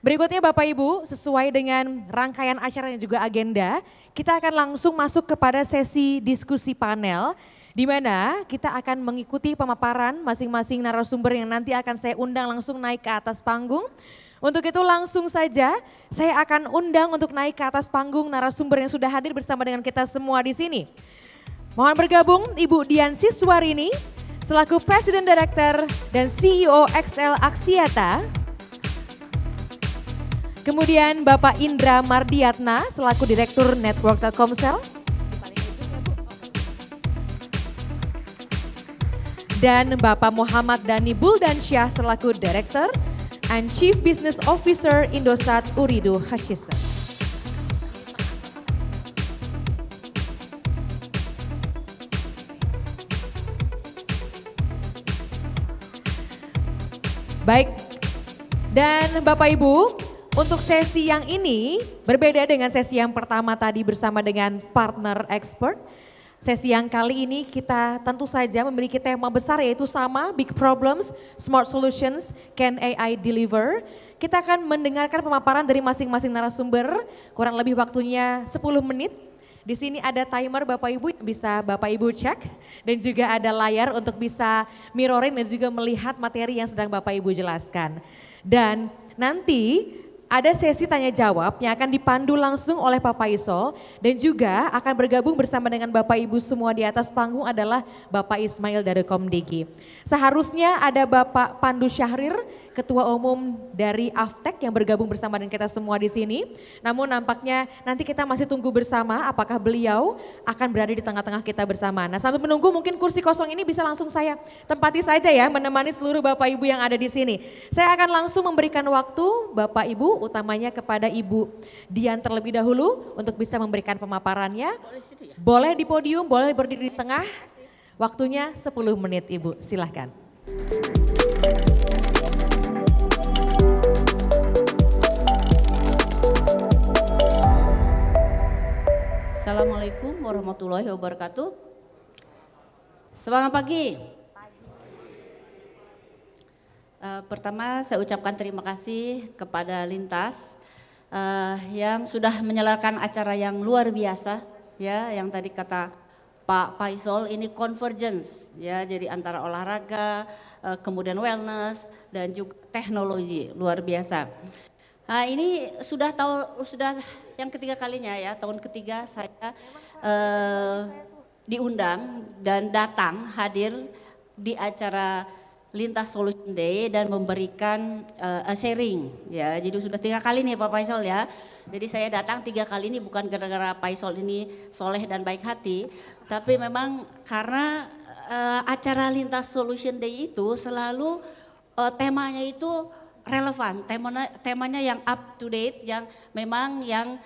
Berikutnya Bapak Ibu, sesuai dengan rangkaian acara dan juga agenda, kita akan langsung masuk kepada sesi diskusi panel, di mana kita akan mengikuti pemaparan masing-masing narasumber yang nanti akan saya undang langsung naik ke atas panggung. Untuk itu langsung saja saya akan undang untuk naik ke atas panggung narasumber yang sudah hadir bersama dengan kita semua di sini. Mohon bergabung Ibu Dian Siswarini selaku Presiden Director dan CEO XL Axiata. Kemudian Bapak Indra Mardiatna selaku Direktur Network Telkomsel. Dan Bapak Muhammad Dhani Buldansyah selaku Director and Chief Business Officer Indosat Ooredoo Hutchison. Baik, dan Bapak Ibu, untuk sesi yang ini berbeda dengan sesi yang pertama tadi bersama dengan partner expert. Sesi yang kali ini kita tentu saja memiliki tema besar yaitu sama, Big Problems, Smart Solutions, Can AI Deliver? Kita akan mendengarkan pemaparan dari masing-masing narasumber, kurang lebih waktunya 10 menit. Di sini ada timer Bapak Ibu yang bisa Bapak Ibu cek dan juga ada layar untuk bisa mirroring dan juga melihat materi yang sedang Bapak Ibu jelaskan. Dan nanti ada sesi tanya jawab yang akan dipandu langsung oleh Pak Paisol dan juga akan bergabung bersama dengan Bapak Ibu semua di atas panggung adalah Bapak Ismail dari Komdigi. Seharusnya ada Bapak Pandu Syahrir, Ketua Umum dari Aftek yang bergabung bersama dengan kita semua di sini. Namun nampaknya nanti kita masih tunggu bersama apakah beliau akan berada di tengah-tengah kita bersama. Nah sambil menunggu mungkin kursi kosong ini bisa langsung saya tempati saja ya menemani seluruh Bapak Ibu yang ada di sini. Saya akan langsung memberikan waktu Bapak Ibu utamanya kepada Ibu Dian terlebih dahulu untuk bisa memberikan pemaparannya. Boleh di podium, boleh berdiri di tengah. Waktunya 10 menit Ibu, silahkan. Assalamualaikum warahmatullahi wabarakatuh. Semangat pagi. Pertama saya ucapkan terima kasih kepada Lintas yang sudah menyelenggarakan acara yang luar biasa ya, yang tadi kata Pak Paisol ini convergence ya, jadi antara olahraga, kemudian wellness dan juga teknologi luar biasa. Nah ini sudah yang ketiga kalinya ya, tahun ketiga saya diundang dan datang hadir di acara Lintas Solution Day dan memberikan sharing ya. Jadi sudah 3 kali nih Pak Paisol ya. Jadi saya datang 3 kali ini bukan gara-gara Paisol ini soleh dan baik hati, tapi memang karena acara Lintas Solution Day itu selalu temanya itu relevan, temanya yang up to date, yang memang yang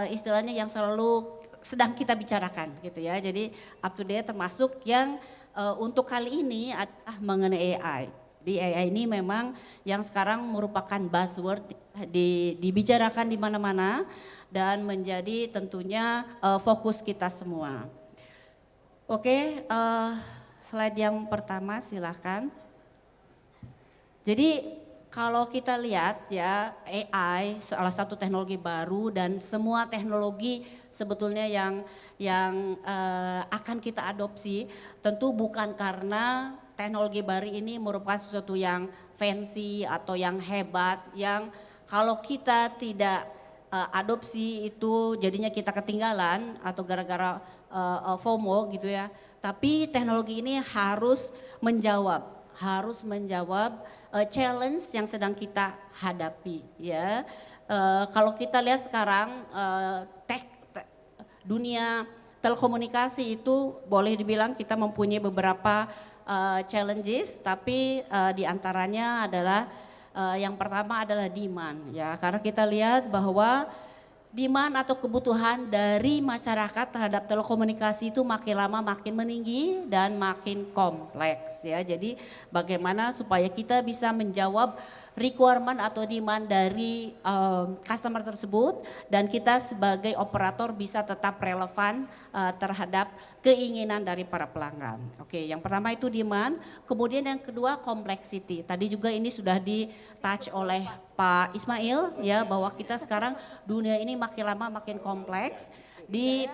istilahnya yang selalu sedang kita bicarakan gitu ya. Jadi up to date termasuk yang untuk kali ini adalah mengenai AI. Di AI ini memang yang sekarang merupakan buzzword dibicarakan di mana-mana dan menjadi tentunya fokus kita semua. Oke, slide yang pertama silahkan. Jadi kalau kita lihat ya AI salah satu teknologi baru dan semua teknologi sebetulnya yang akan kita adopsi tentu bukan karena teknologi baru ini merupakan sesuatu yang fancy atau yang hebat yang kalau kita tidak adopsi itu jadinya kita ketinggalan atau gara-gara FOMO gitu ya. Tapi teknologi ini harus menjawab challenge yang sedang kita hadapi ya. Kalau kita lihat sekarang dunia telekomunikasi itu boleh dibilang kita mempunyai beberapa challenges, tapi diantaranya adalah yang pertama adalah demand ya, karena kita lihat bahwa demand atau kebutuhan dari masyarakat terhadap telekomunikasi itu makin lama makin meninggi dan makin kompleks ya. Jadi bagaimana supaya kita bisa menjawab requirement atau demand dari customer tersebut dan kita sebagai operator bisa tetap relevan terhadap keinginan dari para pelanggan. Oke, yang pertama itu demand, kemudian yang kedua complexity. Tadi juga ini sudah di touch oleh Pak Ismail ya, bahwa kita sekarang dunia ini makin lama makin kompleks. Di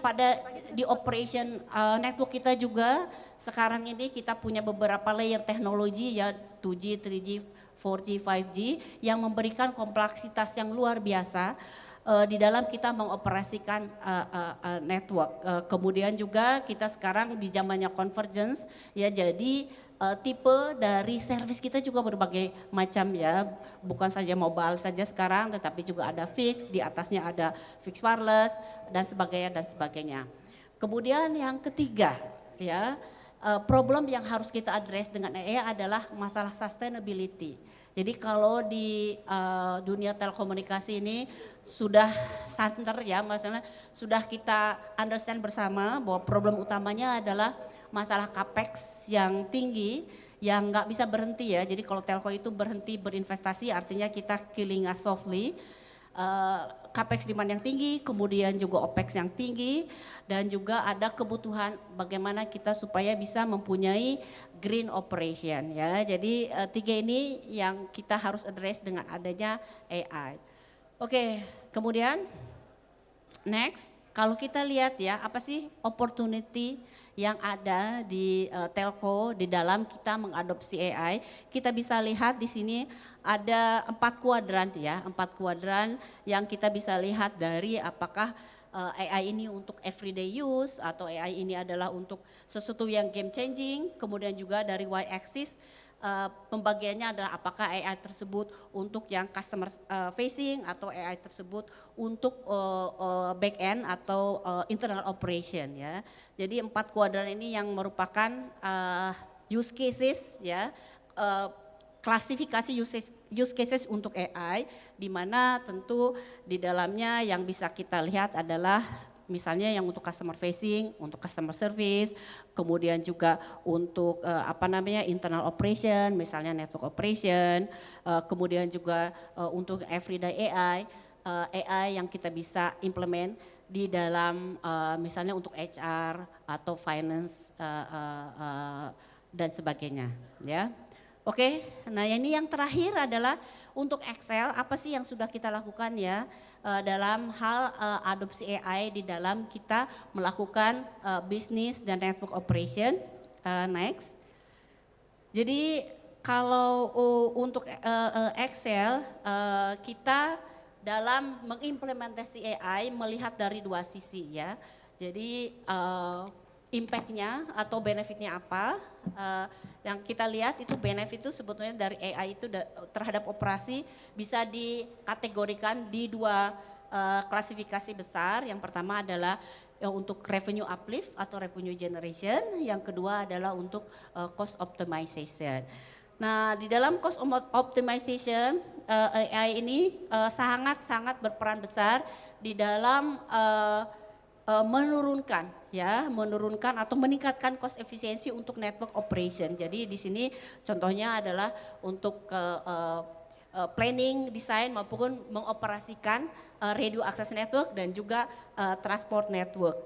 operation network kita juga sekarang ini kita punya beberapa layer teknologi ya, 2G, 3G, 4G, 5G yang memberikan kompleksitas yang luar biasa di dalam kita mengoperasikan network. Kemudian juga kita sekarang di zamannya convergence ya, jadi tipe dari service kita juga berbagai macam ya, bukan saja mobile saja sekarang, tetapi juga ada fix, di atasnya ada fix wireless dan sebagainya. Kemudian yang ketiga ya, problem yang harus kita address dengan AI adalah masalah sustainability. Jadi kalau di dunia telekomunikasi ini sudah santer ya, maksudnya sudah kita understand bersama bahwa problem utamanya adalah masalah capex yang tinggi yang nggak bisa berhenti ya. Jadi kalau telco itu berhenti berinvestasi artinya kita killing us softly. Capex demand yang tinggi, kemudian juga OPEX yang tinggi, dan juga ada kebutuhan bagaimana kita supaya bisa mempunyai green operation ya. Jadi tiga ini yang kita harus address dengan adanya AI. Oke, kemudian next, kalau kita lihat ya, apa sih opportunity yang ada di telco di dalam kita mengadopsi AI, kita bisa lihat di sini ada 4 kuadran ya, 4 kuadran yang kita bisa lihat dari apakah AI ini untuk everyday use atau AI ini adalah untuk sesuatu yang game changing, kemudian juga dari Y-axis pembagiannya adalah apakah AI tersebut untuk yang customer facing atau AI tersebut untuk back end atau internal operation ya. Jadi 4 kuadran ini yang merupakan use cases ya, klasifikasi use cases untuk AI, di mana tentu di dalamnya yang bisa kita lihat adalah misalnya yang untuk customer facing, untuk customer service, kemudian juga untuk internal operation, misalnya network operation, kemudian juga untuk everyday AI yang kita bisa implement di dalam misalnya untuk HR atau finance dan sebagainya ya. Oke, nah ini yang terakhir adalah untuk Excel, apa sih yang sudah kita lakukan ya dalam hal adopsi AI di dalam kita melakukan bisnis dan network operation. Next. Jadi kalau untuk Excel kita dalam mengimplementasi AI melihat dari 2 sisi ya. Jadi impact-nya atau benefit-nya apa, yang kita lihat itu benefit itu sebetulnya dari AI itu terhadap operasi bisa dikategorikan di 2 klasifikasi besar. Yang pertama adalah untuk revenue uplift atau revenue generation, yang kedua adalah untuk cost optimization. Nah di dalam cost optimization AI ini sangat-sangat berperan besar di dalam menurunkan atau meningkatkan cost efisiensi untuk network operation. Jadi di sini contohnya adalah untuk planning, desain maupun mengoperasikan radio access network dan juga transport network.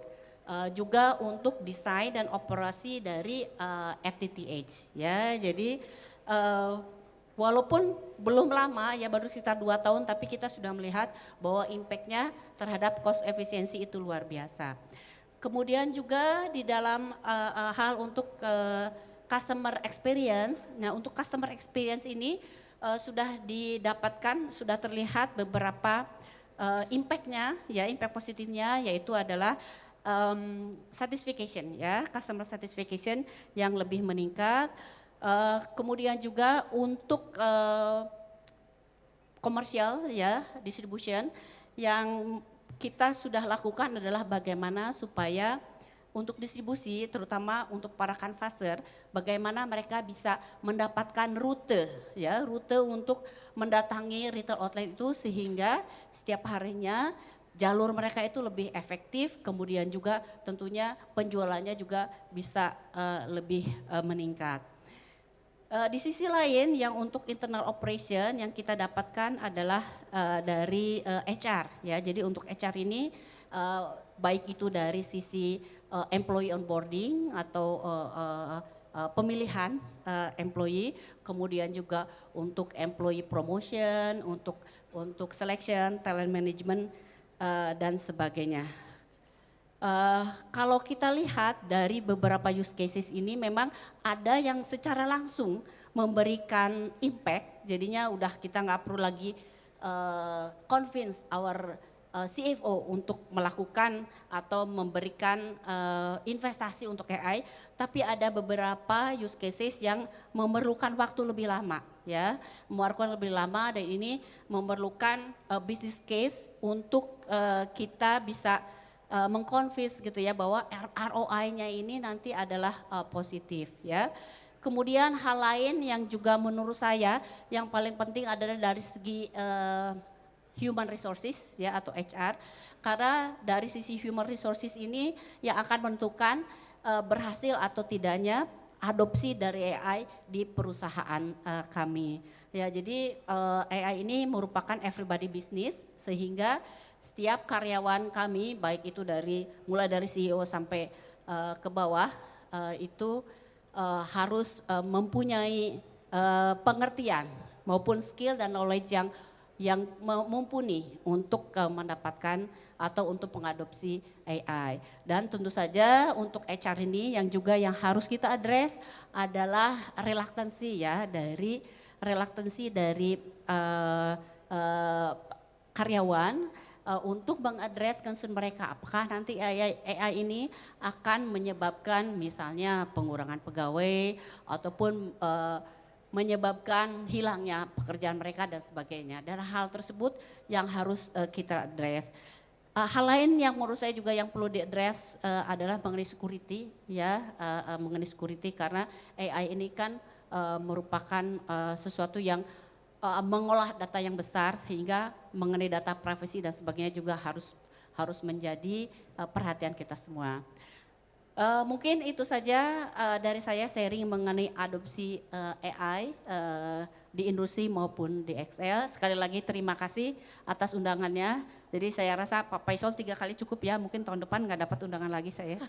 Juga untuk desain dan operasi dari FTTH ya. Jadi walaupun belum lama ya, baru sekitar 2 tahun, tapi kita sudah melihat bahwa impact-nya terhadap cost efisiensi itu luar biasa. Kemudian juga di dalam hal untuk customer experience, nah untuk customer experience ini sudah didapatkan, sudah terlihat beberapa impact-nya ya, impact positifnya yaitu adalah satisfaction ya, customer satisfaction yang lebih meningkat. Kemudian juga untuk komersial ya, distribution, yang kita sudah lakukan adalah bagaimana supaya untuk distribusi terutama untuk para canvasser, bagaimana mereka bisa mendapatkan rute ya, rute untuk mendatangi retail outlet itu sehingga setiap harinya jalur mereka itu lebih efektif, kemudian juga tentunya penjualannya juga bisa lebih meningkat. Di sisi lain yang untuk internal operation yang kita dapatkan adalah dari HR ya. Jadi untuk HR ini baik itu dari sisi employee onboarding atau pemilihan employee, kemudian juga untuk employee promotion, untuk selection, talent management dan sebagainya. Kalau kita lihat dari beberapa use cases ini memang ada yang secara langsung memberikan impact, jadinya udah kita nggak perlu lagi convince our CFO untuk melakukan atau memberikan investasi untuk AI, tapi ada beberapa use cases yang memerlukan waktu lebih lama, ya, memerlukan lebih lama dan ini memerlukan business case untuk kita bisa mengkonvince gitu ya bahwa ROI-nya ini nanti adalah positif, ya. Kemudian hal lain yang juga menurut saya yang paling penting adalah dari segi human resources ya atau HR, karena dari sisi human resources ini yang akan menentukan berhasil atau tidaknya adopsi dari AI di perusahaan kami. Ya, jadi AI ini merupakan everybody business sehingga setiap karyawan kami baik itu mulai dari CEO sampai ke bawah itu harus mempunyai pengertian maupun skill dan knowledge yang mumpuni untuk mendapatkan atau untuk mengadopsi AI. Dan tentu saja untuk HR ini yang harus kita address adalah relaktansi dari karyawan untuk mengadres concern mereka. Apakah nanti AI ini akan menyebabkan misalnya pengurangan pegawai ataupun menyebabkan hilangnya pekerjaan mereka dan sebagainya. Dan hal tersebut yang harus kita address. Hal lain yang menurut saya juga yang perlu diadres adalah mengenai security, ya, mengenai security karena AI ini kan merupakan sesuatu yang mengolah data yang besar sehingga mengenai data privacy dan sebagainya juga harus menjadi perhatian kita semua. Mungkin itu saja dari saya sharing mengenai adopsi AI di industri maupun di XL. Sekali lagi terima kasih atas undangannya. Jadi saya rasa Pak Faisal 3 kali cukup ya, mungkin tahun depan nggak dapat undangan lagi saya.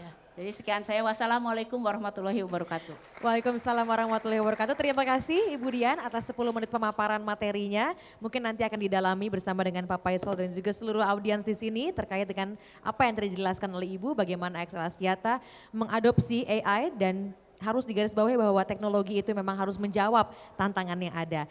Ya. Jadi sekian saya, wassalamualaikum warahmatullahi wabarakatuh. Waalaikumsalam warahmatullahi wabarakatuh. Terima kasih Ibu Dian atas 10 menit pemaparan materinya. Mungkin nanti akan didalami bersama dengan Pak Faisal dan juga seluruh audiens di sini terkait dengan apa yang tadi dijelaskan oleh Ibu, bagaimana XL Axiata mengadopsi AI dan harus digarisbawahi bahwa teknologi itu memang harus menjawab tantangan yang ada.